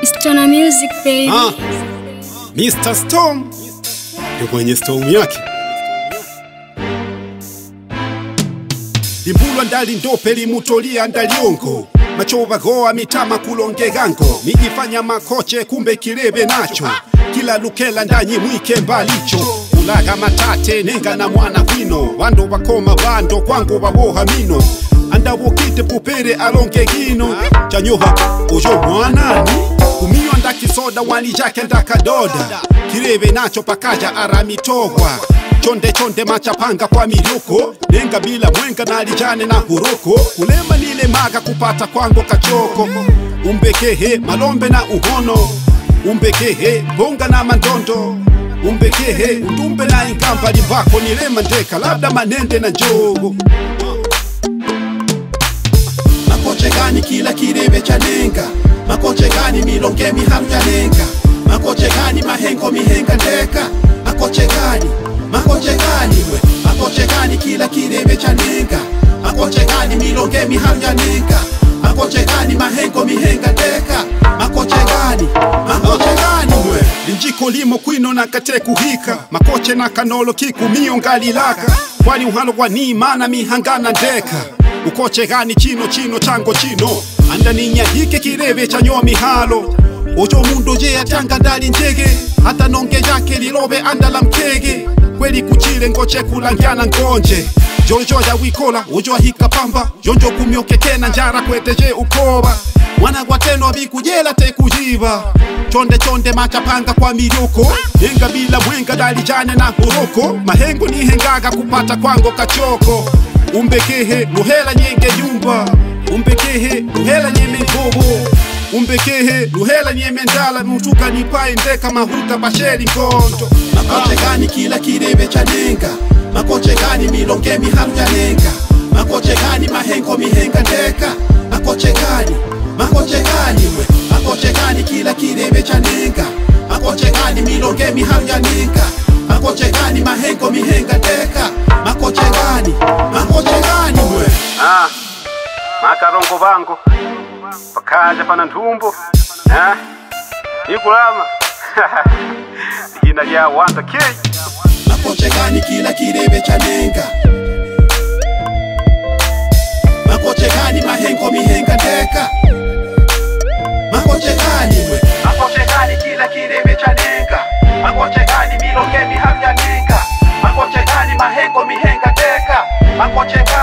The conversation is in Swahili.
Stone Music baby. Mr. Storm ndio kwenye storm yake. Limbulwa ndali ndope limutolia ndaliongo machoba goa mitama kulonge gango mijifanya makoche kumbe kilebe nacho kila lukela ndanyi mwike mbalicho ulaga matate nenga na mwana kwino wando bakoma bando kwangu baboha mino anda wokite pupere alonge gino chanyoha ujo mwanani kumio ndaki soda wali jake ndaka doda kilebe nacho pakaja aramitogwa chonde chonde machapanga kwa miluko nenga bila mwenga na alijane na huruko kulema nile maga kupata kwango kachoko umbekehe malombe na uhono umbekehe bonga na mandondo umbekehe undumbe na ingamba limbako nilema ndeka labda manende na njogo makoche gani kila kirebe cha nenga makoche gani milonge miharu ya nenga makoche gani mahengo mihenga ndeka makoche gani we makoche gani kila kirebe cha nenga makoche gani milonge miharu ya nenga makoche gani mahengo mihenga ndeka makoche gani we linjiko limo kwino na kate kuhika makoche na kanolo kiku mio ngalilaka kwani uhalo kwa ni mana mihangana ndeka ukoche gani chino chango chino anda ninya hike kirebe cha nyoa mihalo ojo mundo je atanga ndali njege hata nonge yake lilobe anda la mkege kweli kuchile ngoche kulangiana ngonje jojo ya wikola ojo hika pamba jonjo kumyoke tena njara kweteje ukoba mwana gwateno abikujela te kujiba chonde machapanga kwa miruko henga bila mwenga dali jane na huroko mahengo ni hengaga kupata kwango kachoko umbekehe luhela nyenge nyumba umbekehe luhela nyeme ngobo umbekehe luhela nyeme ndala nutuka nipae ndeka mahuta basheri nkondo makoche gani kila kirebe cha nenga makoche gani milonge miharu ya nenga makoche gani mahengo mihenga ndeka makoche gani we makoche gani kila kirebe cha nenga makoche gani milonge miharu ya nenga makoche gani mahengo mihenga ndeka makoche gani we makarongo bango pakaja pana ntumbo ikulama ina ya wanda k makoche gani kila kirebe cha nenga makoche gani mahengo mihenga ndeka makoche gani we makoche gani kila kirebe cha nenga makoche gani milonge miharu ya nenga makoche gani mahengo mihenga ndeka makoche gani